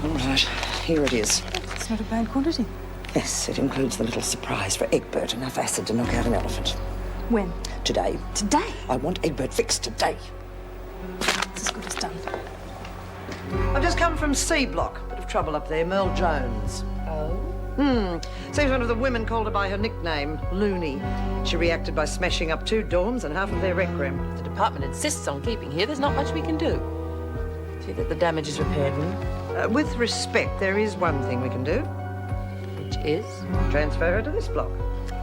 All right, here it is. It's not a bad quantity. Yes, it includes the little surprise for Egbert, enough acid to knock out an elephant. When? Today. Today? I want Egbert fixed today. It's as good as done. I've just come from C Block. Bit of trouble up there, Merle Jones. Oh? Seems one of the women called her by her nickname, Loony. She reacted by smashing up 2 dorms and half of their rec room. The department insists on keeping here. There's not much we can do. See that the damage is repaired, will you? With respect, there is one thing we can do. Which is? Transfer her to this block.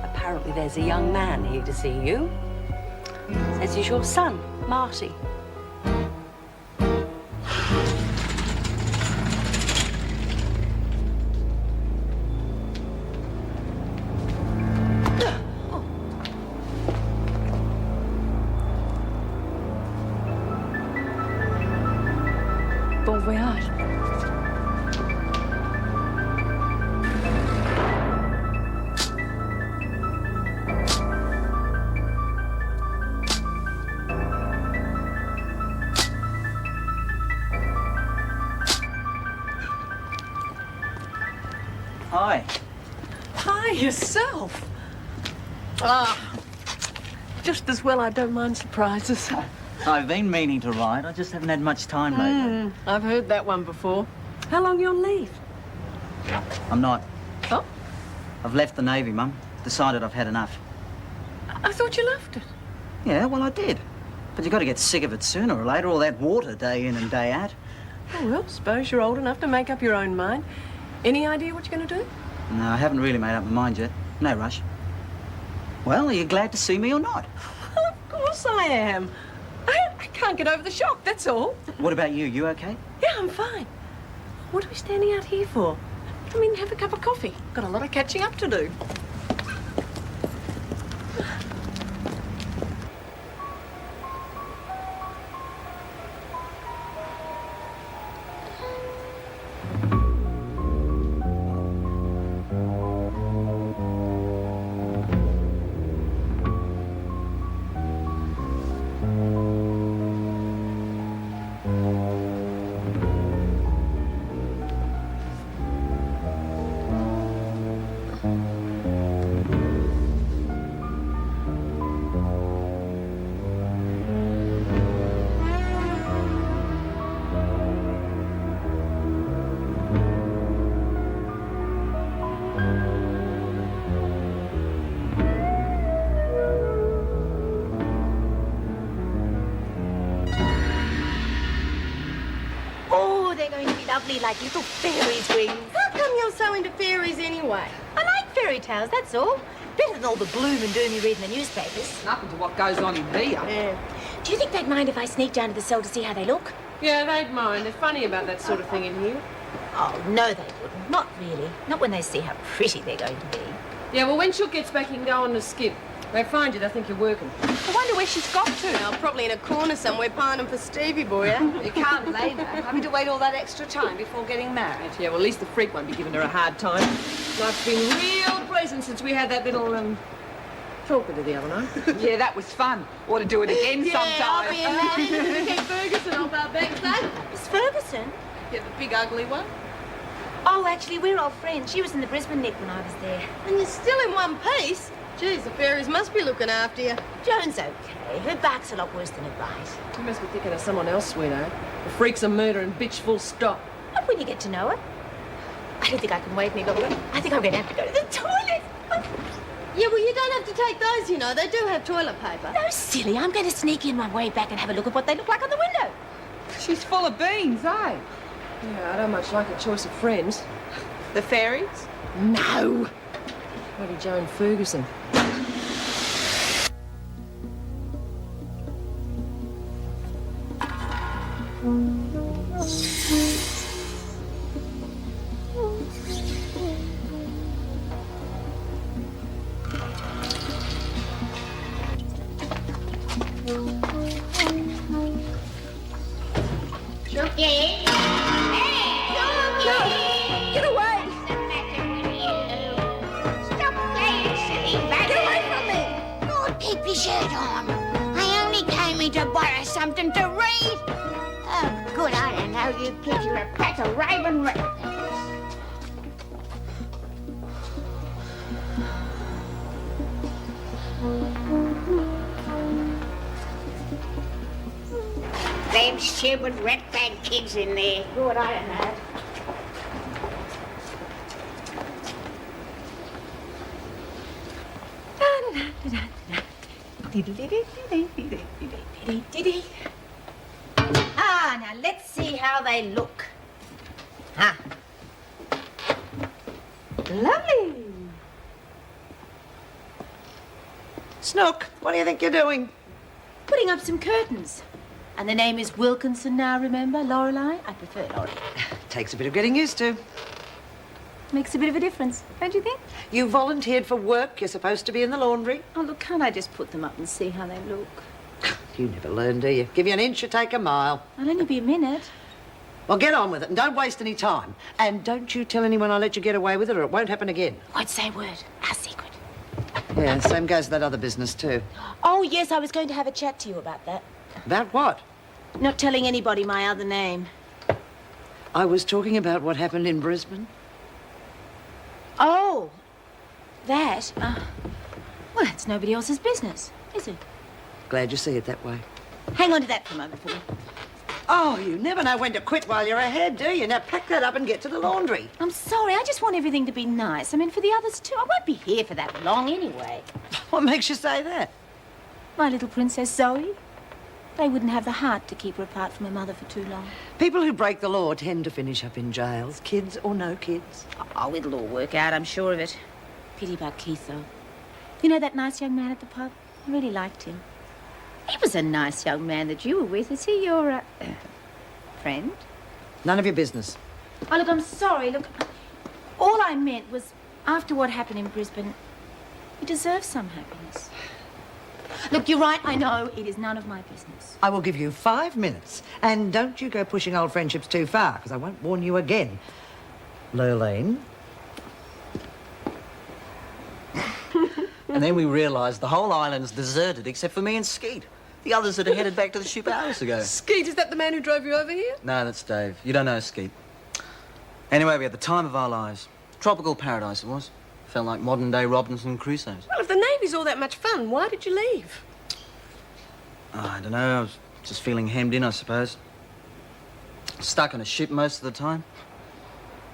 Apparently there's a young man here to see you. Says he's your son, Marty. Bon voyage. Hi. Hi, yourself. Just as well I don't mind surprises. I've been meaning to write. I just haven't had much time lately. I've heard that one before. How long you on leave? I'm not. Oh? I've left the Navy, Mum. Decided I've had enough. I thought you left it. Yeah, well, I did. But you've got to get sick of it sooner or later, all that water day in and day out. Oh, well, suppose you're old enough to make up your own mind. Any idea what you're going to do? No, I haven't really made up my mind yet. No rush. Well, are you glad to see me or not? Well, of course I am. I can't get over the shock, that's all. What about you? You okay? Yeah, I'm fine. What are we standing out here for? Come in and have a cup of coffee. Got a lot of catching up to do. Lovely, like little fairies' wings. How come you're so into fairies anyway? I like fairy tales, that's all. Better than all the gloom and doom you read in the newspapers. Nothing to what goes on in here. Yeah. Do you think they'd mind if I sneaked down to the cell to see how they look? Yeah, they'd mind. They're funny about that sort of thing in here. Oh, no, they wouldn't. Not really. Not when they see how pretty they're going to be. Yeah, well, when Shook gets back, you can go on the skip. They find you, they think you're working. I wonder where she's got to. Now, probably in a corner somewhere pining for Stevie boy, eh? You can't blame her, having to wait all that extra time before getting married. Yeah, well, at least the freak won't be giving her a hard time. Life's been real pleasant since we had that little, talk with her the other night. Yeah, that was fun. Ought to do it again sometime. I'll be in Vicky Ferguson on our backside. Miss Ferguson? Yeah, the big ugly one. Oh, actually, we're old friends. She was in the Brisbane Nick when I was there. And you're still in one piece? Geez, the fairies must be looking after you. Joan's okay. Her bark's a lot worse than her bite. You must be thinking of someone else, sweetheart. The freak's a murder and bitch full stop. Not when you get to know her. I don't think I can wait any longer. I think I'm going to have to go to the toilet. Yeah, well, you don't have to take those, you know. They do have toilet paper. No, silly. I'm going to sneak in my way back and have a look at what they look like on the window. She's full of beans, eh? Yeah, I don't much like her choice of friends. The fairies? No! Maybe Joan Ferguson. Get away! Stop playing silly bugger. Get away from me! Oh, keep your shirt on. I only came in to borrow something to read. Oh, good, I don't know. you kids are a pack of raving rattlesnakes. Them stupid ratbag kids in there. Good, I don't know. Ah, now let's see how they look. Ah. Lovely. Snook, what do you think you're doing? Putting up some curtains. And the name is Wilkinson now, remember? Lorelei? I prefer Laurie. Takes a bit of getting used to. Makes a bit of a difference, don't you think? You volunteered for work. You're supposed to be in the laundry. Oh, look, can't I just put them up and see how they look? You never learn, do you? Give you an inch, you take a mile. I'll only be a minute. Well, get on with it and don't waste any time. And don't you tell anyone I let you get away with it or it won't happen again. Won't say a word. Our secret. Yeah, same goes to that other business too. Oh, yes, I was going to have a chat to you about that. About what? Not telling anybody my other name. I was talking about what happened in Brisbane. Oh, that? Well, it's nobody else's business, is it? Glad you see it that way. Hang on to that for a moment for me. Oh, you never know when to quit while you're ahead, do you? Now pack that up and get to the laundry. I'm sorry, I just want everything to be nice. I mean, for the others too. I won't be here for that long anyway. What makes you say that? My little princess Zoe. They wouldn't have the heart to keep her apart from her mother for too long. People who break the law tend to finish up in jails, kids or no kids. Oh, it'll all work out, I'm sure of it. Pity about Keith, though. You know that nice young man at the pub? I really liked him. He was a nice young man that you were with. Is he your, friend? None of your business. Oh, look, I'm sorry. Look, all I meant was, after what happened in Brisbane, you deserve some happiness. Look, you're right, I know. It is none of my business. I will give you 5 minutes. And don't you go pushing old friendships too far, because I won't warn you again. Lurleen. And then we realised the whole island's deserted except for me and Skeet. The others had headed back to the ship hours ago. Skeet, is that the man who drove you over here? No, that's Dave. You don't know Skeet. Anyway, we had the time of our lives. Tropical paradise it was. Felt like modern-day Robinson Crusoe's. Well, if the Navy's all that much fun, why did you leave? I don't know. I was just feeling hemmed in, I suppose. Stuck on a ship most of the time.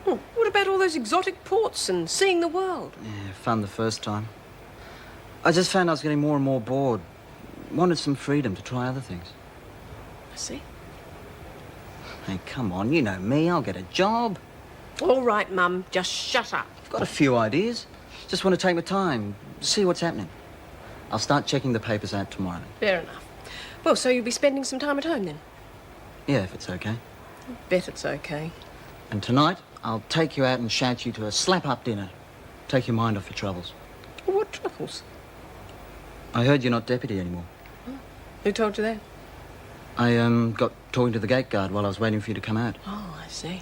Oh, what about all those exotic ports and seeing the world? Yeah, fun the first time. I just found I was getting more and more bored. Wanted some freedom to try other things. I see. Hey, come on, you know me. I'll get a job. All right, Mum, just shut up. I've got a few ideas. Just want to take my time, see what's happening. I'll start checking the papers out tomorrow. Fair enough. Well, so you'll be spending some time at home then? Yeah, if it's okay. Bet it's okay. And tonight, I'll take you out and shout you to a slap-up dinner. Take your mind off your troubles. What troubles? I heard you're not deputy anymore. Who told you that? I, got talking to the gate guard while I was waiting for you to come out. Oh, I see.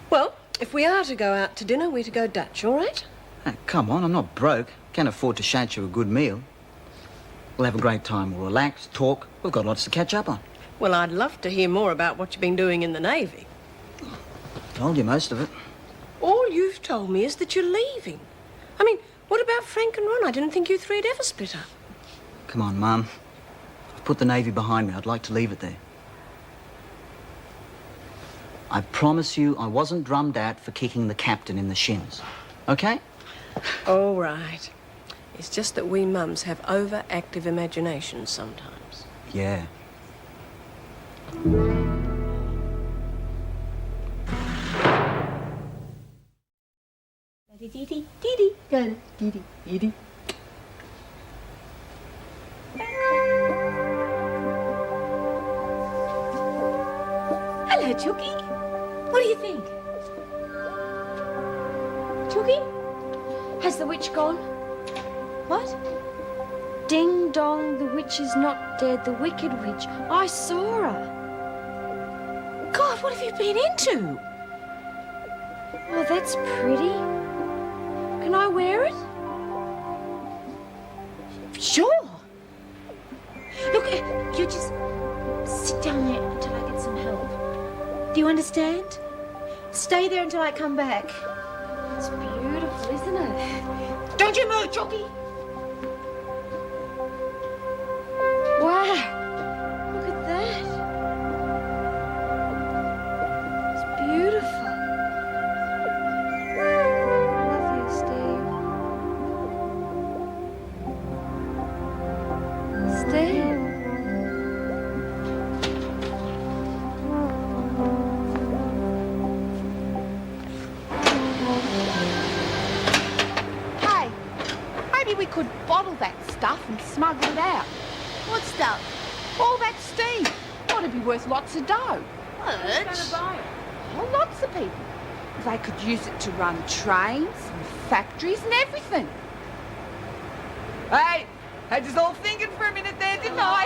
Well, if we are to go out to dinner, we're to go Dutch, all right? Hey, come on, I'm not broke. Can't afford to shout you a good meal. We'll have a great time. We'll relax, talk. We've got lots to catch up on. Well, I'd love to hear more about what you've been doing in the Navy. Told you most of it. All you've told me is that you're leaving. I mean, what about Frank and Ron? I didn't think you three had ever split up. Come on, Mum. I've put the Navy behind me. I'd like to leave it there. I promise you I wasn't drummed out for kicking the captain in the shins. Okay? All right. It's just that we mums have overactive imaginations sometimes. Yeah. Hello, Chucky. What do you think? Chucky? Has the witch gone? What? Ding dong, the witch is not dead, the wicked witch. I saw her. God, what have you been into? Oh, that's pretty. Can I wear it? Sure. Look, you just sit down there until I get some help. Do you understand? Stay there until I come back. It's beautiful, isn't it? Don't you move, Chucky! Wow. Look at that. It's beautiful. Love you, Steve. Steve. Hey, maybe we could bottle that stuff and smuggle it out. What stuff? All that steam. Ought to be worth lots of dough. What? Oh, lots of people. They could use it to run trains and factories and everything. Hey, I was all thinking for a minute there, didn't I?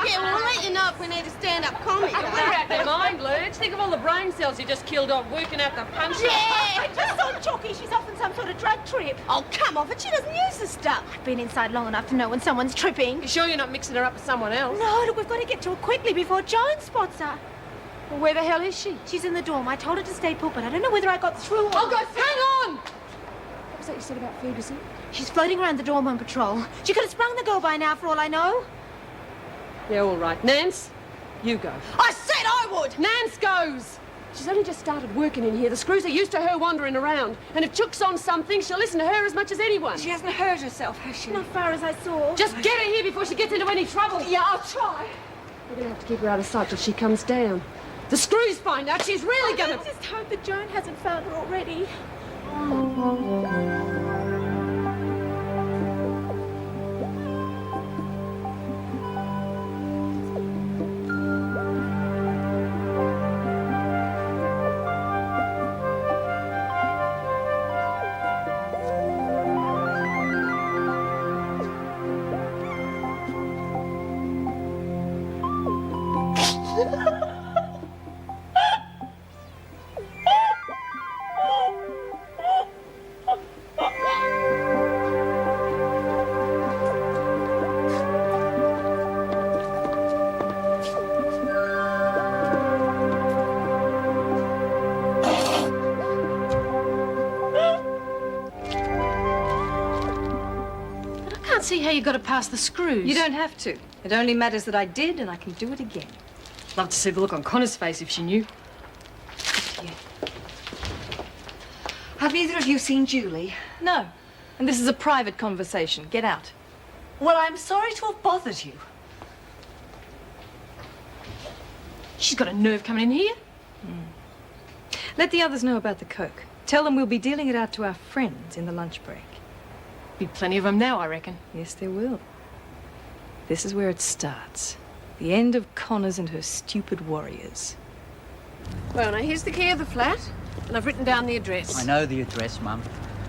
Yeah, well, we'll let you know if we need a stand-up comic. They're out their mind, Lurch. Think of all the brain cells you just killed off working out the punch. Yeah, I just saw Chalky. She's off on some sort of drug trip. Oh, come off it. She doesn't use the stuff. I've been inside long enough to know when someone's tripping. You sure you're not mixing her up with someone else? No, look, we've got to get to her quickly before Joan spots her. Well, where the hell is she? She's in the dorm. I told her to stay put, but I don't know whether I got through. Oh, God, hang on! What was that you said about Ferguson? She's floating around the dorm on patrol. She could have sprung the girl by now, for all I know. Yeah, all right. Nance, you go. I said I would! Nance goes! She's only just started working in here. The screws are used to her wandering around. And if Chook's on something, she'll listen to her as much as anyone. She hasn't hurt herself, has she? Not far as I saw. Just get her here before she gets into any trouble. Yeah, I'll try. We're going to have to keep her out of sight till she comes down. The screws find out she's really going I to... just hope that Joan hasn't found her already. I can't see how you got to pass the screws. You don't have to. It only matters that I did, and I can do it again. Love to see the look on Connor's face if she knew. Have either of you seen Julie? No. And this is a private conversation. Get out. Well, I'm sorry to have bothered you. She's got a nerve coming in here. Let the others know about the coke. Tell them we'll be dealing it out to our friends in the lunch break. Be plenty of them now, I reckon. Yes, there will. This is where it starts. The end of Connors and her stupid warriors. Well, now, here's the key of the flat, and I've written down the address. I know the address, Mum.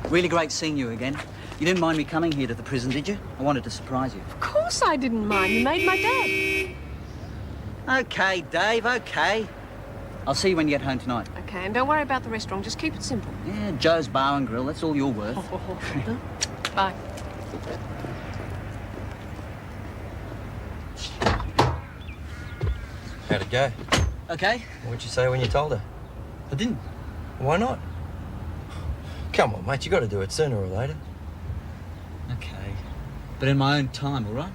Really great seeing you again. You didn't mind me coming here to the prison, did you? I wanted to surprise you. Of course I didn't mind. You made my day. Okay, Dave, okay. I'll see you when you get home tonight. Okay, and don't worry about the restaurant. Just keep it simple. Yeah, Joe's Bar and Grill, that's all you're worth. Bye. How'd it go? Okay. What'd you say when you told her? I didn't. Why not? Come on, mate, you got to do it sooner or later. Okay. But in my own time, all right?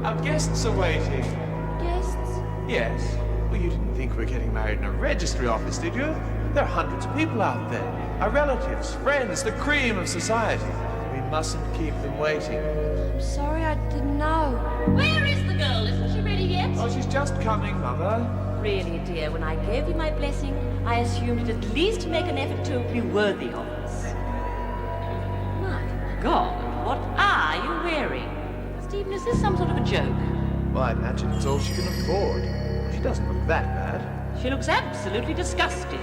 Our guests are waiting. Guests? Yes. Well, you didn't think we were getting married in a registry office, did you? There are hundreds of people out there. Our relatives, friends, the cream of society. We mustn't keep them waiting. I'm sorry, I didn't know. Where is the girl? Isn't she ready yet? Oh, she's just coming, Mother. Really, dear, when I gave you my blessing, I assumed you'd at least make an effort to be worthy of us. My God, what are you wearing? Stephen, is this some sort of a joke? Well, I imagine it's all she can afford. She doesn't look that bad. She looks absolutely disgusting.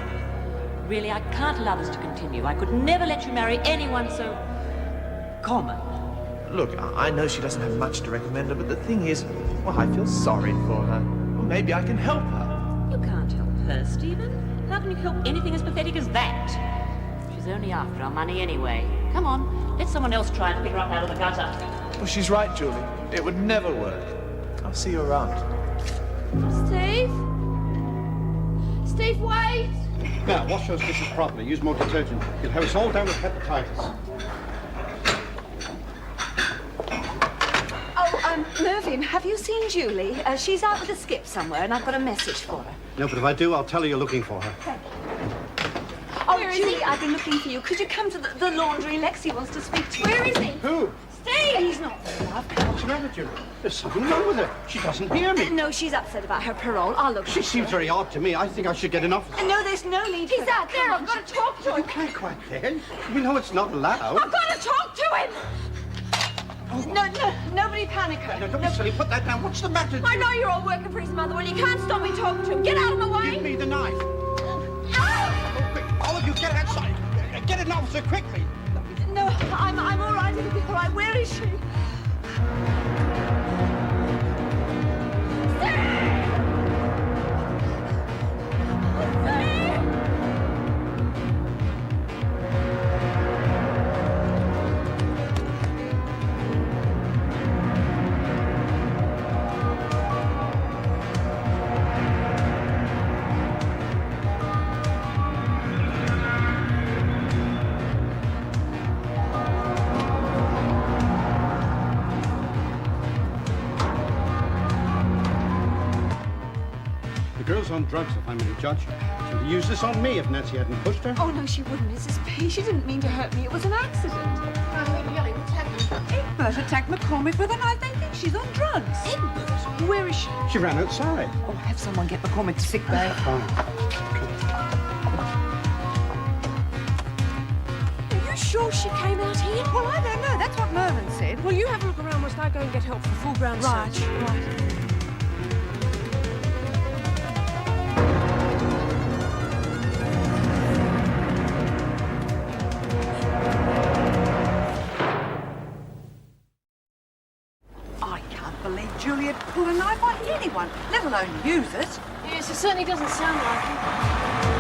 really, I can't allow this to continue. I could never let you marry anyone so common. Look, I know she doesn't have much to recommend her, but the thing is, well, I feel sorry for her. Well, maybe I can help her. You can't help her, Stephen. How can you help anything as pathetic as that? She's only after our money anyway. Come on, let someone else try and pick her up out of the gutter. Well, she's right, Julie. It would never work. I'll see you around. Steve? Steve, wait! Now, wash those dishes properly. Use more detergent. You'll have us all down with hepatitis. Oh, Mervyn, have you seen Julie? She's out with a skip somewhere, and I've got a message for her. No, but if I do, I'll tell her you're looking for her. Thank you. Oh, Julie, I've been looking for you. Could you come to the laundry? Lexi wants to speak to you. Where is he? Who? Steve! He's not there, love. What's the matter, Julie? There's something wrong with her. She doesn't hear me. No, she's upset about her parole. I'll look. She seems very odd to me. I think I should get an officer. No, there's no need. He's out there. I've got to talk to him. You can't quite there. You know it's not allowed. I've got to talk to him. No, nobody panic her. No, don't be silly. Put that down. What's the matter? I know you're all working for his mother. Well, you can't stop me talking to him. Get out of my way. Give me the knife. Ah! Oh, quick. All of you, get outside. Get an officer quickly. No, I'm all right. It'll be all right. Where is she? The girl's on drugs, if I'm any judge. She'd have used this on me if Nancy hadn't pushed her. Oh, no, she wouldn't, Mrs. P. She didn't mean to hurt me. It was an accident. What's happening? Egbert attacked McCormick with a knife. They think she's on drugs. Egbert? Where is she? She ran outside. Oh, have someone get McCormick to sick bay. Fine. Are you sure she came out here? Well, I don't know. That's what Mervyn said. Well, you have a look around whilst I go and get help for full ground Right, search. right. I can't believe Juliet pulled a knife on anyone, let alone use it. Yes, it certainly doesn't sound like it.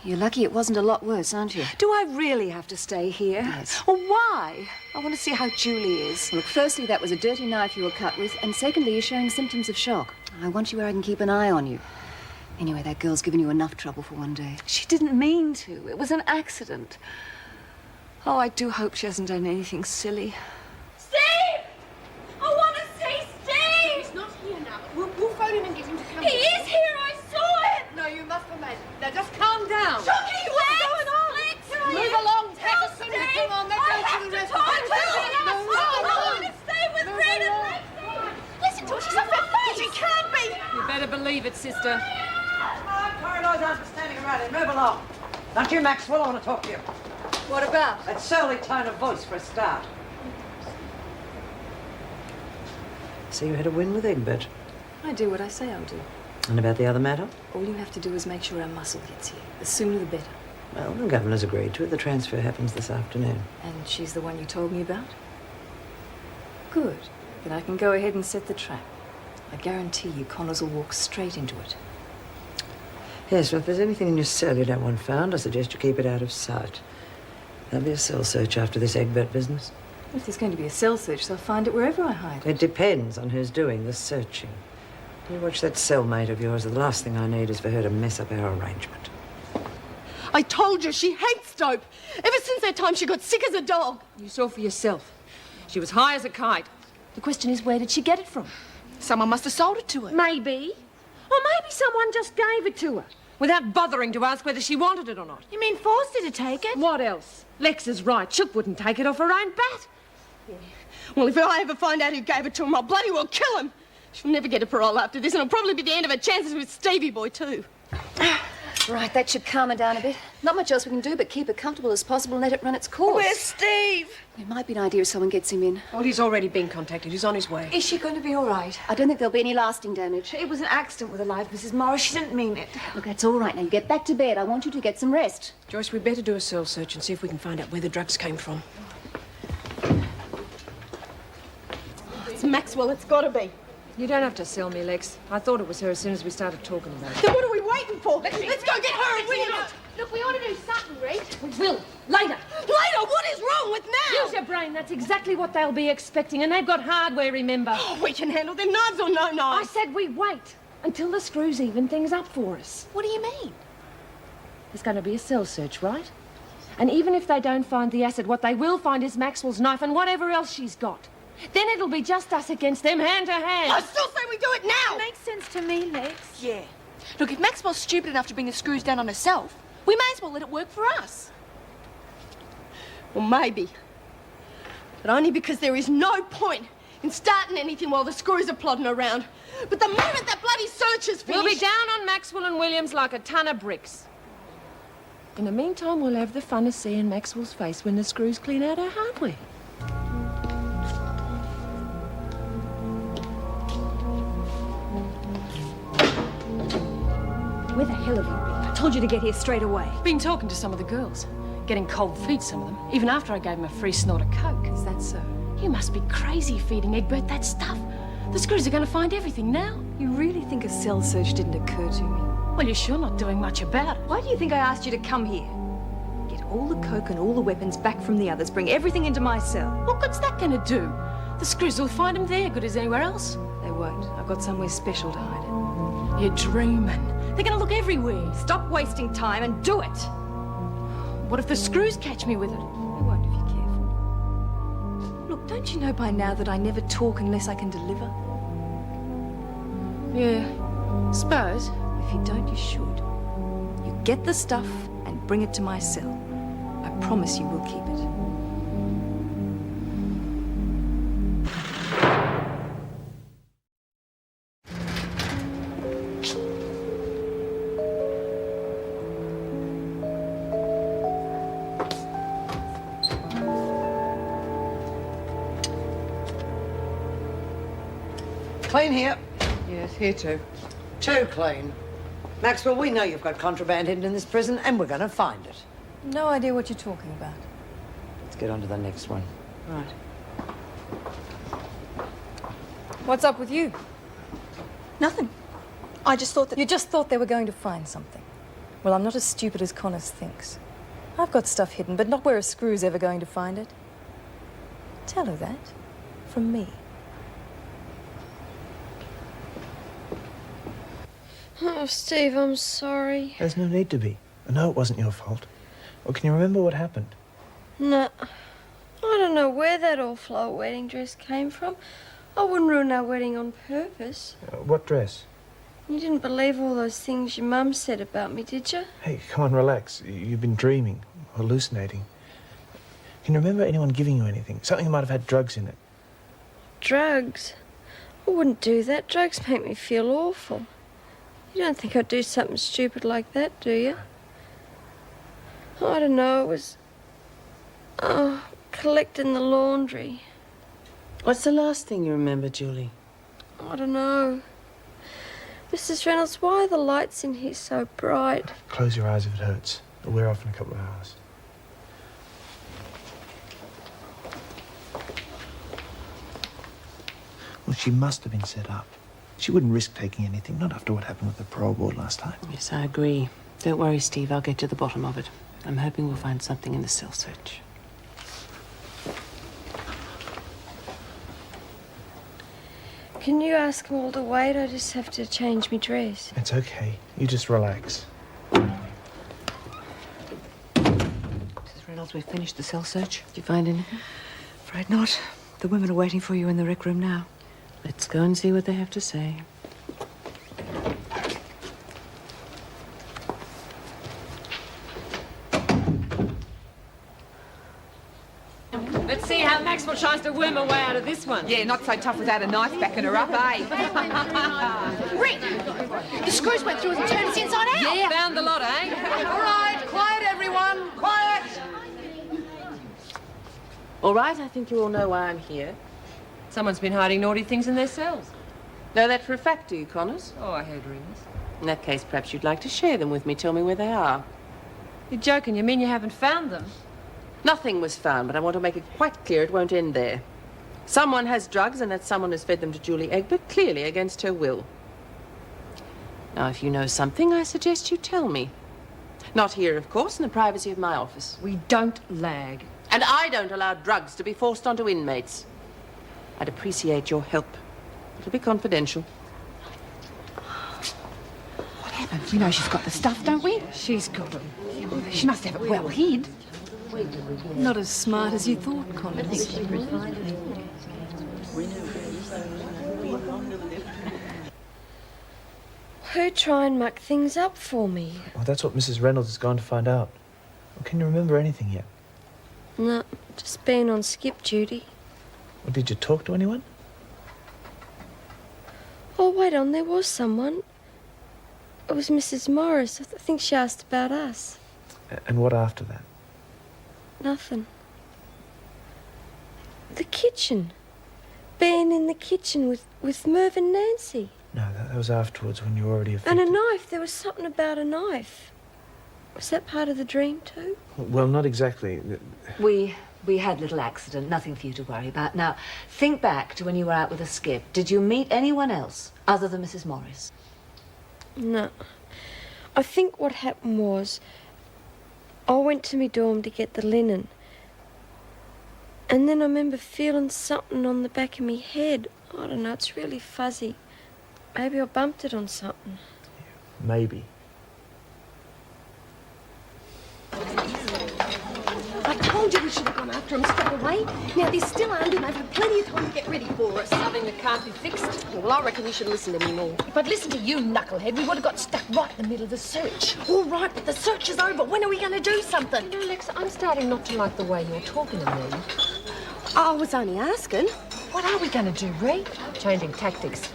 You're lucky it wasn't a lot worse, aren't you? Do I really have to stay here? Yes. Well, why? I want to see how Julie is. Look, firstly, that was a dirty knife you were cut with, and secondly, you're showing symptoms of shock. I want you where I can keep an eye on you. Anyway, that girl's given you enough trouble for one day. She didn't mean to. It was an accident. Oh, I do hope she hasn't done anything silly. Steve! I want to see Steve! He's not here now. We'll phone him and get him to come. He is here! I saw him! No, you must be mad. Now, just calm down. Chucky, what's going on? Move along, take us soon. Come on, let's go to the rest. I want to stay with Red and Lexi! Listen to her, she's off her face! She can't be! You better believe it, sister. Corridors aren't standing around here. Move along. Don't you, Maxwell? I want to talk to you. What about? That surly tone of voice for a start. So you had a win with Egbert. I do what I say I'll do. And about the other matter? All you have to do is make sure our muscle gets here. The sooner the better. Well, the governor's agreed to it. The transfer happens this afternoon. And she's the one you told me about? Good. Then I can go ahead and set the trap. I guarantee you Connors will walk straight into it. Yes, well, if there's anything in your cell you don't want found, I suggest you keep it out of sight. There'll be a cell search after this Egbert business. If there's going to be a cell search, they'll find it wherever I hide it. It depends on who's doing the searching. You watch that cellmate of yours. The last thing I need is for her to mess up our arrangement. I told you, she hates dope. Ever since that time she got sick as a dog. You saw for yourself. She was high as a kite. The question is, where did she get it from? Someone must have sold it to her. Maybe. Or maybe someone just gave it to her, without bothering to ask whether she wanted it or not. You mean forced her to take it? What else? Lex is right. Chook wouldn't take it off her own bat. Yeah. Well, if I ever find out who gave it to him, I'll bloody well kill him. She'll never get a parole after this, and it'll probably be the end of her chances with Stevie boy, too. Right, that should calm her down a bit. Not much else we can do but keep her comfortable as possible and let it run its course. Where's Steve? It might be an idea if someone gets him in. Well, he's already been contacted. He's on his way. Is she going to be all right? I don't think there'll be any lasting damage. It was an accident with the life, Mrs. Morris. She didn't mean it. Look, that's all right. Now, you get back to bed. I want you to get some rest. Joyce, we'd better do a cell search and see if we can find out where the drugs came from. It's Maxwell. It's got to be. You don't have to sell me, Lex. I thought it was her as soon as we started talking about it. Then what are we waiting for? Let's go get her and bring her out. Look, we ought to do something, Reed. We will. Later. Later? What is wrong with now? Use your brain. That's exactly what they'll be expecting. And they've got hardware, remember. Oh, we can handle them, knives or no I knives. said we wait until the screws even things up for us. What do you mean? There's going to be a cell search, right? And even if they don't find the acid, what they will find is Maxwell's knife and whatever else she's got. Then it'll be just us against them, hand to hand. I still say we do it now. It makes sense to me, Lex. Yeah. Look, if Maxwell's stupid enough to bring the screws down on herself, we may as well let it work for us. Well, maybe. But only because there is no point in starting anything while the screws are plodding around. But the moment that bloody search is finished... We'll be down on Maxwell and Williams like a ton of bricks. In the meantime, we'll have the fun of seeing Maxwell's face when the screws clean out our hardware. Where the hell have you been? I told you to get here straight away. Been talking to some of the girls. Getting cold feet, some of them. Even after I gave them a free snort of coke. Is that so? You must be crazy feeding Egbert that stuff. The screws are going to find everything now. You really think a cell search didn't occur to me? Well, you're sure not doing much about it. Why do you think I asked you to come here? Get all the coke and all the weapons back from the others. Bring everything into my cell. What good's that going to do? The screws will find them there, good as anywhere else. They won't. I've got somewhere special to hide it. You're dreaming. They're going to look everywhere. Stop wasting time and do it. What if the screws catch me with it? They won't if you're careful. Look, don't you know by now that I never talk unless I can deliver? Yeah, suppose. If you don't, you should. You get the stuff and bring it to my cell. I promise you will keep it. Clean here. Yes, here too. Too clean. Maxwell, we know you've got contraband hidden in this prison, and we're going to find it. No idea what you're talking about. Let's get on to the next one. Right. What's up with you? Nothing. I just thought that... You just thought they were going to find something. Well, I'm not as stupid as Connors thinks. I've got stuff hidden, but not where a screw's ever going to find it. Tell her that. From me. Oh, Steve, I'm sorry. There's no need to be. I know it wasn't your fault. Well, can you remember what happened? No. I don't know where that all-flower wedding dress came from. I wouldn't ruin our wedding on purpose. What dress? You didn't believe all those things your mum said about me, did you? Hey, come on, relax. You've been dreaming, hallucinating. Can you remember anyone giving you anything? Something that might have had drugs in it. Drugs? I wouldn't do that. Drugs make me feel awful. You don't think I'd do something stupid like that, do you? I don't know, it was... Oh, collecting the laundry. What's the last thing you remember, Julie? I don't know. Mrs. Reynolds, why are the lights in here so bright? Close your eyes if it hurts. It'll wear off in a couple of hours. Well, she must have been set up. She wouldn't risk taking anything, not after what happened with the parole board last time. Yes, I agree. Don't worry, Steve. I'll get to the bottom of it. I'm hoping we'll find something in the cell search. Can you ask them all to wait? I just have to change my dress. It's okay. You just relax. Mrs. Reynolds, we've finished the cell search. Did you find anything? Afraid not. The women are waiting for you in the rec room now. Let's go and see what they have to say. Let's see how Maxwell tries to worm her way out of this one. Yeah, not so tough without a knife backing her up, eh? Rick! The screws went through and turned us inside out. Yeah, found the lot, eh? All right, quiet, everyone. Quiet! All right, I think you all know why I'm here. Someone's been hiding naughty things in their cells. Know that for a fact, do you, Connors? Oh, I heard rumours. In that case, perhaps you'd like to share them with me. Tell me where they are. You're joking. You mean you haven't found them? Nothing was found, but I want to make it quite clear it won't end there. Someone has drugs, and that someone has fed them to Julie Egbert, clearly against her will. Now, if you know something, I suggest you tell me. Not here, of course, in the privacy of my office. We don't lag. And I don't allow drugs to be forced onto inmates. I'd appreciate your help. It'll be confidential. What happened? We know she's got the stuff, don't we? She's got them. She must have it well hid. Not as smart as you thought, Connors. Who'd try and muck things up for me? Well, that's what Mrs. Reynolds has gone to find out. Well, can you remember anything yet? No, just being on skip duty. Well, did you talk to anyone? Oh, wait on, there was someone. It was Mrs. Morris. I think she asked about us. And what after that? Nothing. The kitchen. Being in the kitchen with Merv and Nancy. No, that was afterwards when you were already And a knife. There was something about a knife. Was that part of the dream too? Well, not exactly. We had a little accident, nothing for you to worry about. Now, think back to when you were out with a skip. Did you meet anyone else other than Mrs. Morris? No. I think what happened was I went to my dorm to get the linen. And then I remember feeling something on the back of my head. I don't know, it's really fuzzy. Maybe I bumped it on something. Maybe. I told you we should have gone after him straight away. Now, they're still armed and they've had plenty of time to get ready for us. Something that can't be fixed. Well, I reckon you should listen to me more. If I'd listened to you, knucklehead, we would have got stuck right in the middle of the search. All right, but the search is over. When are we going to do something? You know, Lex, I'm starting not to like the way you're talking to me. I was only asking. What are we going to do, Ree? Changing tactics.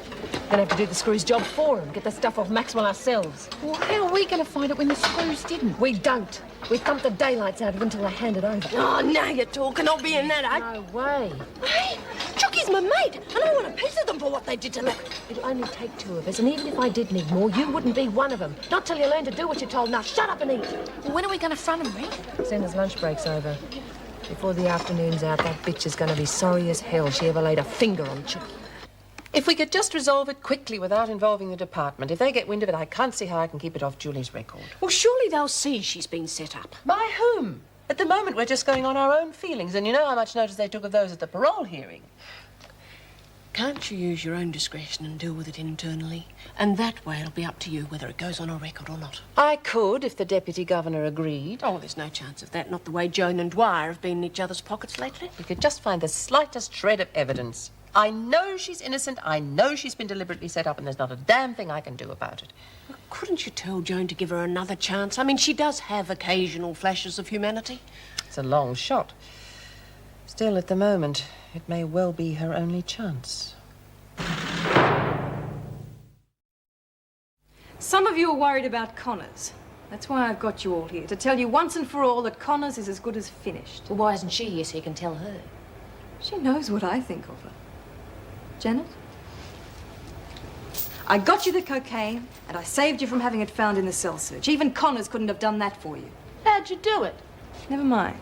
Gonna have to do the screws' job for him, get the stuff off Maxwell ourselves. Well, how are we going to find it when the screws didn't? We don't. We thumped the daylights out of it until they hand it over. Oh, now you're talking. I'll be in that, eh? No way. Hey, Chucky's my mate, and I want a piece of them for what they did to me. It'll only take two of us, and even if I did need more, you wouldn't be one of them. Not till you learn to do what you're told. Now, shut up and eat. Well, when are we going to front him, Ree? As soon as lunch break's over. Before the afternoon's out, that bitch is going to be sorry as hell she ever laid a finger on Chucky. If we could just resolve it quickly without involving the department. If they get wind of it, I can't see how I can keep it off Julie's record. Well, surely they'll see she's been set up. By whom? At the moment, we're just going on our own feelings, and you know how much notice they took of those at the parole hearing. Can't you use your own discretion and deal with it internally? And that way it'll be up to you whether it goes on a record or not. I could, if the Deputy Governor agreed. Oh, there's no chance of that. Not the way Joan and Dwyer have been in each other's pockets lately. We could just find the slightest shred of evidence. I know she's innocent. I know she's been deliberately set up, and there's not a damn thing I can do about it. Well, couldn't you tell Joan to give her another chance? I mean, she does have occasional flashes of humanity. It's a long shot. Still, at the moment, it may well be her only chance. Some of you are worried about Connors. That's why I've got you all here, to tell you once and for all that Connors is as good as finished. Well, why isn't she here so you can tell her? She knows what I think of her. Janet? I got you the cocaine, and I saved you from having it found in the cell search. Even Connors couldn't have done that for you. How'd you do it? Never mind.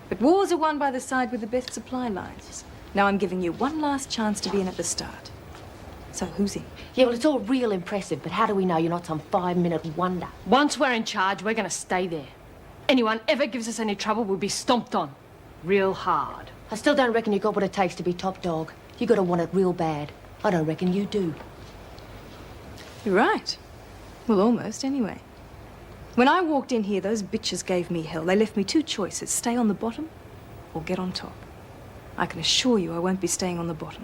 But wars are won by the side with the best supply lines. Now I'm giving you one last chance to be in at the start. So who's in? Yeah, well, it's all real impressive, but how do we know you're not some 5-minute wonder? Once we're in charge, we're going to stay there. Anyone ever gives us any trouble, we'll be stomped on. Real hard. I still don't reckon you got what it takes to be top dog. You got to want it real bad. I don't reckon you do. You're right. Well, almost, anyway. When I walked in here, those bitches gave me hell. They left me two choices, stay on the bottom or get on top. I can assure you I won't be staying on the bottom.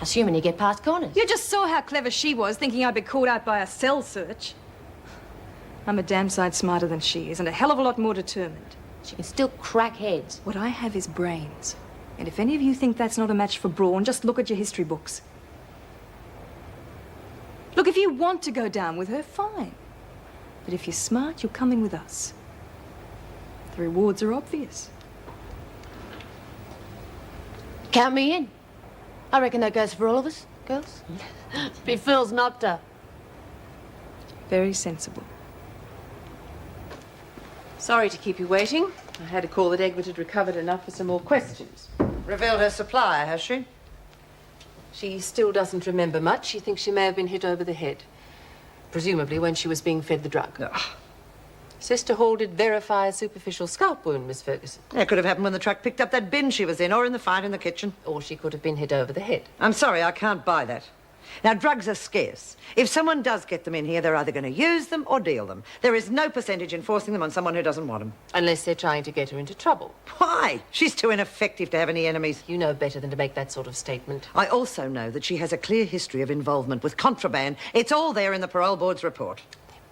Assuming you get past Connors. You just saw how clever she was, thinking I'd be caught out by a cell search. I'm a damn sight smarter than she is, and a hell of a lot more determined. She can still crack heads. What I have is brains. And if any of you think that's not a match for brawn, just look at your history books. Look, if you want to go down with her, fine. But if you're smart, you'll come in with us. The rewards are obvious. Count me in. I reckon that goes for all of us, girls. Be fools not to. Very sensible. Sorry to keep you waiting. I had a call that Egbert had recovered enough for some more questions. Revealed her supplier, has she? She still doesn't remember much. She thinks she may have been hit over the head. Presumably when she was being fed the drug. Ugh. Sister Hall did verify a superficial scalp wound, Miss Ferguson. It could have happened when the truck picked up that bin she was in, or in the fight in the kitchen. Or she could have been hit over the head. I'm sorry, I can't buy that. Now, drugs are scarce. If someone does get them in here, they're either going to use them or deal them. There is no percentage in forcing them on someone who doesn't want them. Unless they're trying to get her into trouble. Why? She's too ineffective to have any enemies. You know better than to make that sort of statement. I also know that she has a clear history of involvement with contraband. It's all there in the parole board's report.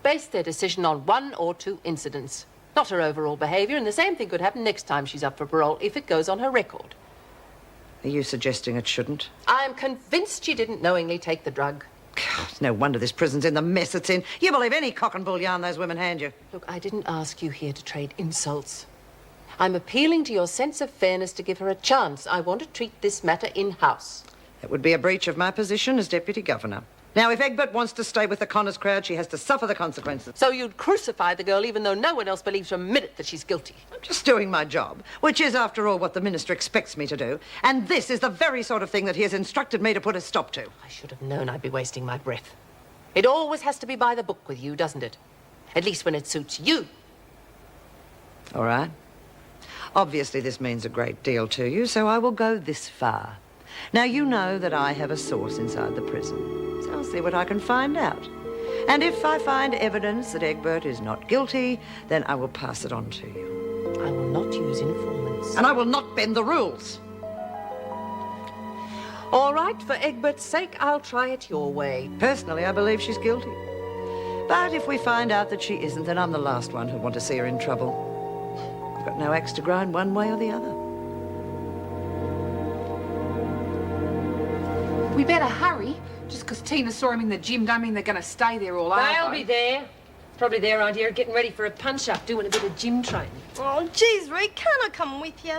Base their decision on 1 or 2 incidents. Not her overall behaviour, and the same thing could happen next time she's up for parole if it goes on her record. Are you suggesting it shouldn't? I'm convinced she didn't knowingly take the drug. God, it's no wonder this prison's in the mess it's in. You believe any cock and bull yarn those women hand you. Look, I didn't ask you here to trade insults. I'm appealing to your sense of fairness to give her a chance. I want to treat this matter in-house. It would be a breach of my position as Deputy Governor. Now, if Egbert wants to stay with the Connors crowd, she has to suffer the consequences. So you'd crucify the girl even though no one else believes for a minute that she's guilty? I'm just doing my job, which is, after all, what the Minister expects me to do. And this is the very sort of thing that he has instructed me to put a stop to. I should have known I'd be wasting my breath. It always has to be by the book with you, doesn't it? At least when it suits you. All right. Obviously, this means a great deal to you, so I will go this far. Now, you know that I have a source inside the prison. So I'll see what I can find out. And if I find evidence that Egbert is not guilty, then I will pass it on to you. I will not use informants. And I will not bend the rules. All right, for Egbert's sake, I'll try it your way. Personally, I believe she's guilty. But if we find out that she isn't, then I'm the last one who'd want to see her in trouble. I've got no axe to grind one way or the other. We better hurry. Just because Tina saw him in the gym don't mean they're going to stay there all over. They'll be there. It's probably their idea of getting ready for a punch-up, doing a bit of gym training. Oh, geez, Rick, can't I come with you?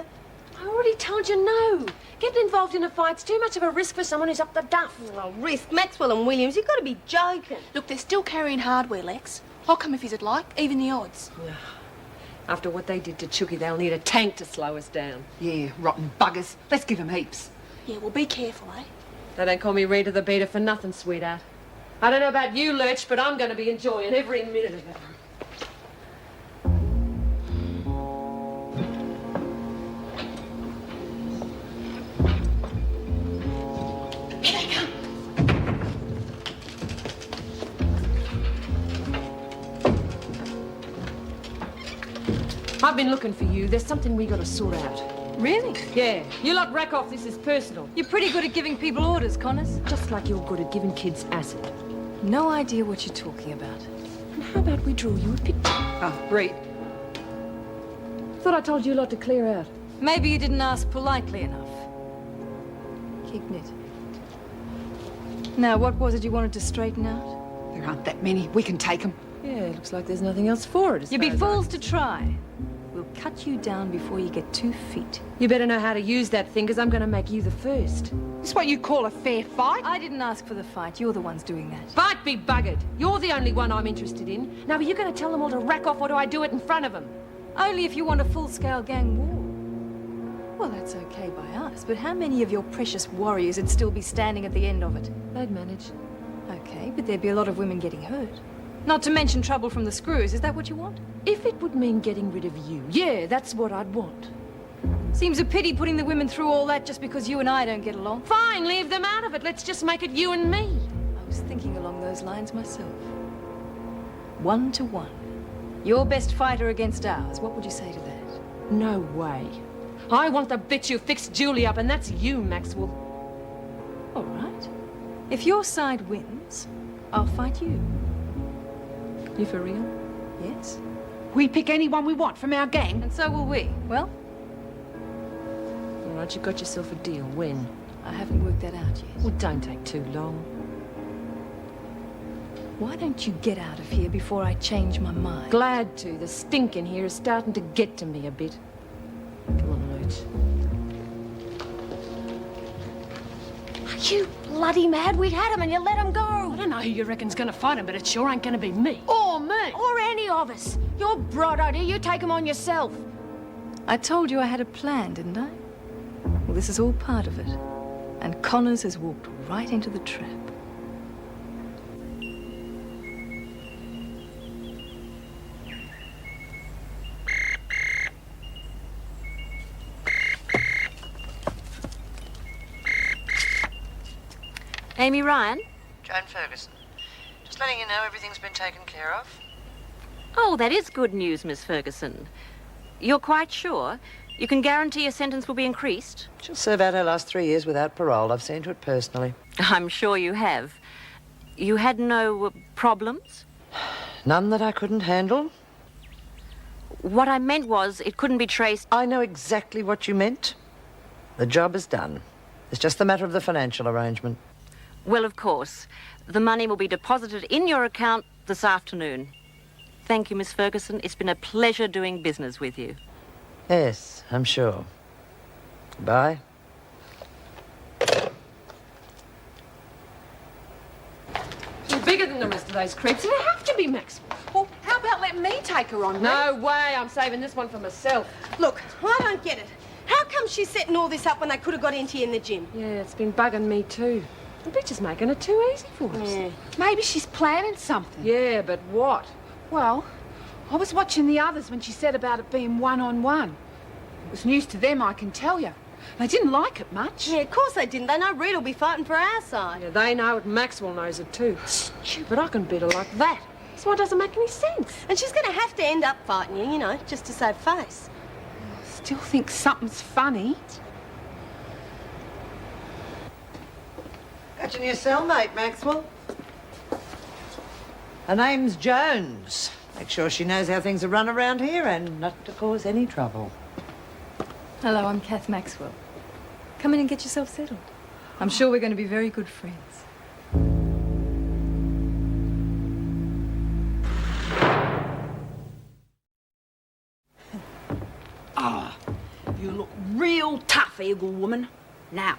I already told you no. Getting involved in a fight's too much of a risk for someone who's up the duff. Oh, risk, Maxwell and Williams, you've got to be joking. Look, they're still carrying hardware, Lex. I'll come if he'd like, even the odds. After what they did to Chucky, they'll need a tank to slow us down. Yeah, rotten buggers. Let's give them heaps. Yeah, well, be careful, eh? They don't call me Rita the Beater for nothing, sweetheart. I don't know about you, Lurch, but I'm going to be enjoying every minute of it. Here they come. I've been looking for you. There's something we got to sort out. Really? Yeah. You lot rack off. This is personal. You're pretty good at giving people orders, Connors. Just like you're good at giving kids acid. No idea what you're talking about. And how about we draw you a picture? Oh, great. Thought I told you a lot to clear out. Maybe you didn't ask politely enough. Keep knit. Now, what was it you wanted to straighten out? There aren't that many. We can take them. Yeah, looks like there's nothing else for it. You'd be fools to try. We'll cut you down before you get 2 feet. You better know how to use that thing, because I'm going to make you the first. This what you call a fair fight? I didn't ask for the fight. You're the ones doing that. Fight be buggered. You're the only one I'm interested in. Now, are you going to tell them all to rack off, or do I do it in front of them? Only if you want a full-scale gang war. Well, that's okay by us, but how many of your precious warriors would still be standing at the end of it? They'd manage. Okay, but there'd be a lot of women getting hurt. Not to mention trouble from the screws. Is that what you want? If it would mean getting rid of you, yeah, that's what I'd want. Seems a pity putting the women through all that just because you and I don't get along. Fine, leave them out of it. Let's just make it you and me. I was thinking along those lines myself. 1 to 1. Your best fighter against ours. What would you say to that? No way. I want the bitch who fixed Julie up, and that's you, Maxwell. All right. If your side wins, I'll fight you. You for real? Yes. We pick anyone we want from our gang. And so will we. Well? All right, you got yourself a deal. When? I haven't worked that out yet. Well, don't take too long. Why don't you get out of here before I change my mind? Glad to. The stink in here is starting to get to me a bit. Come on, Lurch. Are you bloody mad? We had him and you let him go. I don't know who you reckon's gonna fight him, but it sure ain't gonna be me. Or me. Or any of us. Your bright idea, you take him on yourself. I told you I had a plan, didn't I? Well, this is all part of it. And Connors has walked right into the trap. Amy Ryan? Joan Ferguson. Just letting you know everything's been taken care of. Oh, that is good news, Miss Ferguson. You're quite sure? You can guarantee a sentence will be increased? She'll serve out her last 3 years without parole. I've seen to it personally. I'm sure you have. You had no problems? None that I couldn't handle. What I meant was it couldn't be traced. I know exactly what you meant. The job is done. It's just the matter of the financial arrangement. Well, of course. The money will be deposited in your account this afternoon. Thank you, Miss Ferguson. It's been a pleasure doing business with you. Yes, I'm sure. Bye. You're bigger than the rest of those creeps. You have to be, Maxwell. Well, how about letting me take her on? No way. I'm saving this one for myself. Look, I don't get it. How come she's setting all this up when they could have got into you in the gym? Yeah, it's been bugging me too. The bitch is making it too easy for us. Yeah. Maybe she's planning something. Yeah, but what? Well, I was watching the others when she said about it being one-on-one. It was news to them, I can tell you. They didn't like it much. Yeah, of course they didn't. They know Reed will be fighting for our side. Yeah, they know it. Maxwell knows it too. Stupid, I can beat her like that. That's why it doesn't make any sense. And she's going to have to end up fighting you, you know, just to save face. Still think something's funny. Got your new cellmate, Maxwell. Her name's Jones. Make sure she knows how things are run around here and not to cause any trouble. Hello, I'm Kath Maxwell. Come in and get yourself settled. I'm sure we're going to be very good friends. Ah, you look real tough, Eagle woman. Now,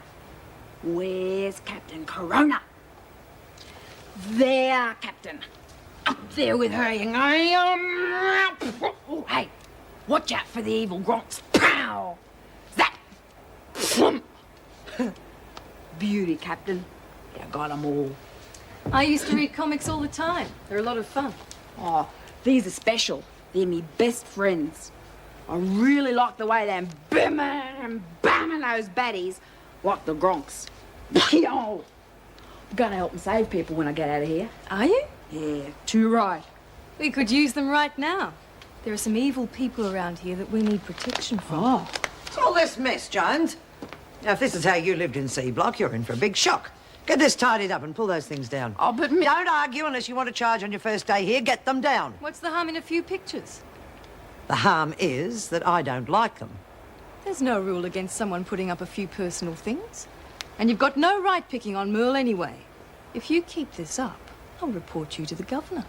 where's Captain Corona? There, Captain. Up there with her, you know. Oh, hey, watch out for the evil gronks. Pow! That. Beauty, Captain. You got 'em all. I used to read comics all the time. They're a lot of fun. Oh, these are special. They're me best friends. I really like the way they're bimming and bamming those baddies like the gronks. Yo! I'm gonna help and save people when I get out of here. Are you? Yeah, too right. We could use them right now. There are some evil people around here that we need protection from. Oh. What's all this mess, Jones? Now, if this is how you lived in C Block, you're in for a big shock. Get this tidied up and pull those things down. Oh, but Don't argue unless you want to charge on your first day here. Get them down. What's the harm in a few pictures? The harm is that I don't like them. There's no rule against someone putting up a few personal things. And you've got no right picking on Merle anyway. If you keep this up, I'll report you to the governor.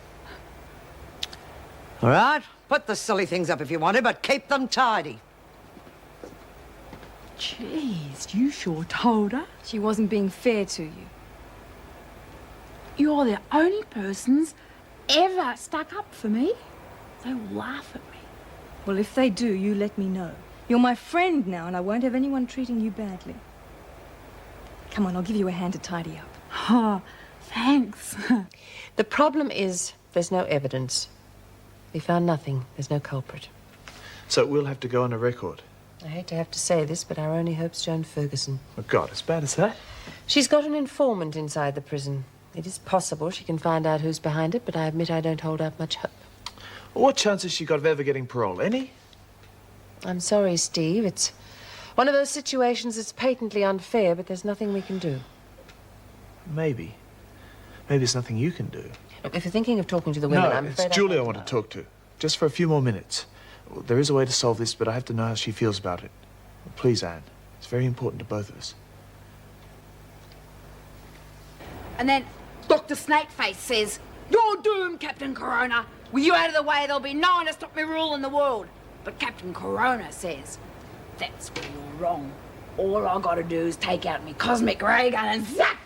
All right, put the silly things up if you want to, but keep them tidy. Jeez, you sure told her? She wasn't being fair to you. You're the only persons ever stuck up for me. They will laugh at me. Well, if they do, you let me know. You're my friend now, and I won't have anyone treating you badly. Come on, I'll give you a hand to tidy up. Oh, thanks. The problem is there's no evidence. We found nothing. There's no culprit. So it will have to go on a record. I hate to have to say this, but our only hope's Joan Ferguson. Oh, God, as bad as that? She's got an informant inside the prison. It is possible she can find out who's behind it, but I admit I don't hold out much hope. Well, what chance has she got of ever getting parole? Any? I'm sorry, Steve. It's one of those situations that's patently unfair, but there's nothing we can do. Maybe. Maybe there's nothing you can do. Look, if you're thinking of talking to the women, I'm afraid it's Julie I want to talk to. Just for a few more minutes. Well, there is a way to solve this, but I have to know how she feels about it. Please, Anne. It's very important to both of us. And then Dr. Snakeface says, "You're doomed, Captain Corona. With you out of the way, there'll be no one to stop me ruling the world." But Captain Corona says, "That's where you're wrong. All I gotta do is take out me cosmic ray gun and zap!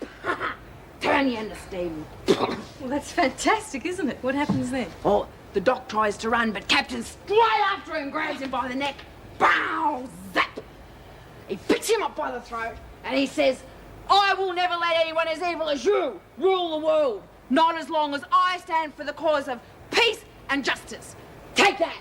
Turn you into steam." Well, that's fantastic, isn't it? What happens then? Well, the doc tries to run, but Captain's straight after him, grabs him by the neck. Bow! Zap! He picks him up by the throat, and he says, "I will never let anyone as evil as you rule the world. Not as long as I stand for the cause of peace and justice. Take that!"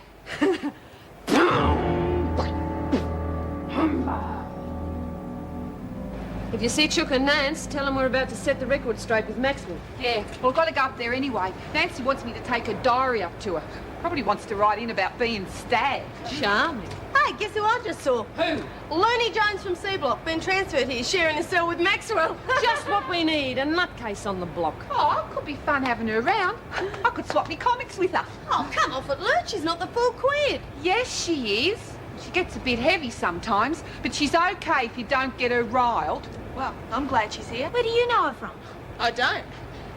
If you see Chook and Nance, tell them we're about to set the record straight with Maxwell. Yeah, well, I've got to go up there anyway. Nancy wants me to take her diary up to her. Probably wants to write in about being stabbed. Charming. Hey, guess who I just saw? Who? Looney Jones from C Block, been transferred here, sharing a cell with Maxwell. Just what we need, a nutcase on the block. Oh, could be fun having her around. I could swap me comics with her. Oh, come off it, Lurch. She's not the full quid. Yes, she is. She gets a bit heavy sometimes, but she's okay if you don't get her riled. Well, I'm glad she's here. Where do you know her from? I don't.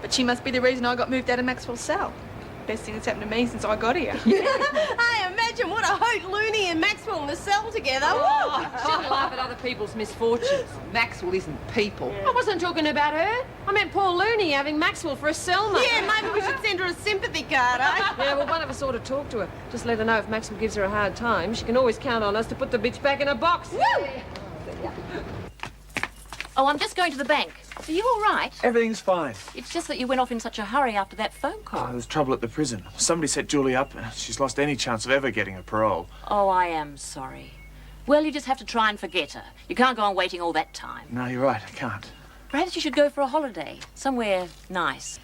But she must be the reason I got moved out of Maxwell's cell. Best thing that's happened to me since I got here. Hey, imagine what a hoot Looney and Maxwell in the cell together. Oh, shouldn't laugh at other people's misfortunes. Maxwell isn't people. I wasn't talking about her. I meant poor Looney having Maxwell for a cellmate. Yeah, maybe we should send her a sympathy card, eh? Yeah, well, one of us ought to talk to her. Just let her know if Maxwell gives her a hard time, she can always count on us to put the bitch back in her box. Woo! Oh, I'm just going to the bank. Are you all right? Everything's fine. It's just that you went off in such a hurry after that phone call. There's trouble at the prison. Somebody set Julie up. She's lost any chance of ever getting a parole. Oh, I am sorry. Well, you just have to try and forget her. You can't go on waiting all that time. No, you're right. I can't. Perhaps you should go for a holiday. Somewhere nice.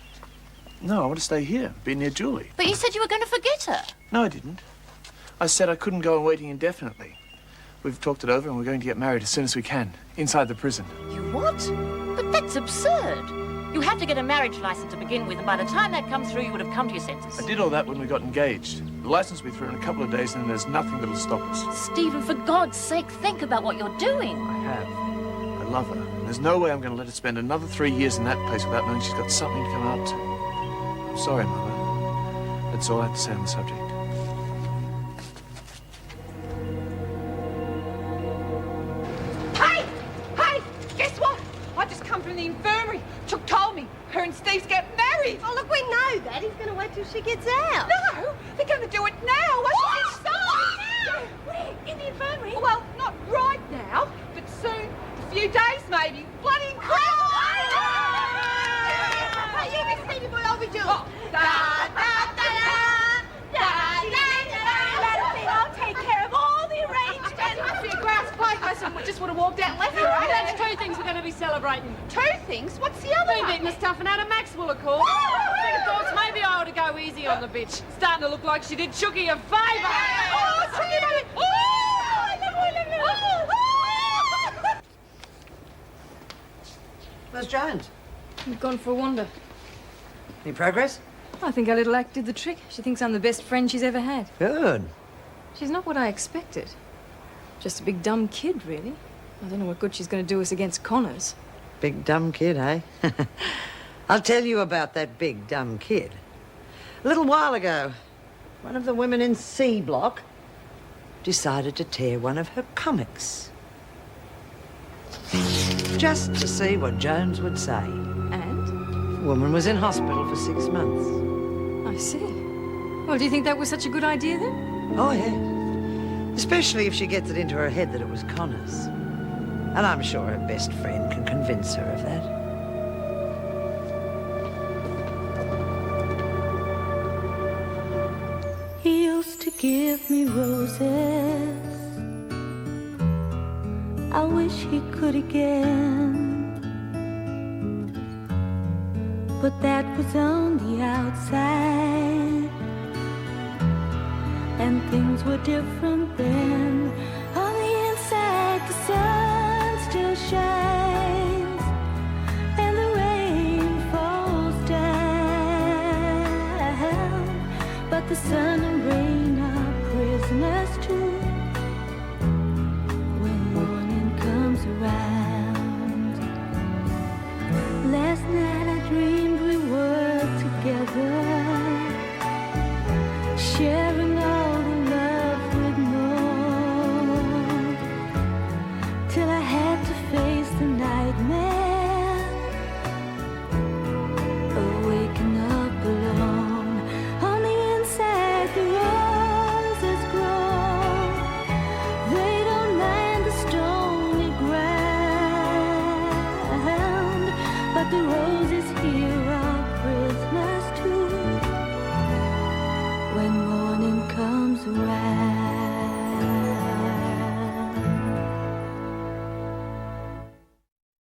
No, I want to stay here. Be near Julie. But you said you were going to forget her. No, I didn't. I said I couldn't go on waiting indefinitely. We've talked it over and we're going to get married as soon as we can. Inside the prison. You what? But that's absurd. You have to get a marriage license to begin with, and by the time that comes through, you would have come to your senses. I did all that when we got engaged. The license will be through in a couple of days and there's nothing that'll stop us. Stephen, for God's sake, think about what you're doing. I have. I love her. And there's no way I'm going to let her spend another 3 years in that place without knowing she's got something to come up to. I'm sorry, Mother. That's all I have to say on the subject. Guess what? I just come from the infirmary. Chook told me her and Steve's getting married. Oh, look, we know that. He's going to wait till she gets out. No, they're going to do it now. Once she gets started. Where? In the infirmary? Well, not right now, but soon. A few days, maybe. Bloody incredible. Hey, you can Stevie boy, I'll be Julie. Oh, I'll take care of all the arrangements. It must be a grass plate. We just would have walked out and left her, right? That's two things we're going to be celebrating. Two things? What's the other We've one? eaten the stuffing out of Maxwell, of course. Second thoughts, maybe I ought to go easy on the bitch. Starting to look like she did Chookie a favour. Oh, Chookie, baby. Where's Jones? We've gone for a wander. Any progress? I think our little act did the trick. She thinks I'm the best friend she's ever had. Good. She's not what I expected. Just a big dumb kid, really. I don't know what good she's going to do us against Connors. Big dumb kid, eh? I'll tell you about that big dumb kid. A little while ago, one of the women in C Block decided to tear one of her comics. Just to see what Jones would say. And? The woman was in hospital for 6 months. I see. Well, do you think that was such a good idea, then? Oh, yeah. Especially if she gets it into her head that it was Connor's. And I'm sure her best friend can convince her of that. He used to give me roses. I wish he could again. But that was on the outside, and things were different then. On the inside, the sun still shines, and the rain falls down. But the sun and rain are prisoners too when morning comes around. Last night I dreamed we were together, sharing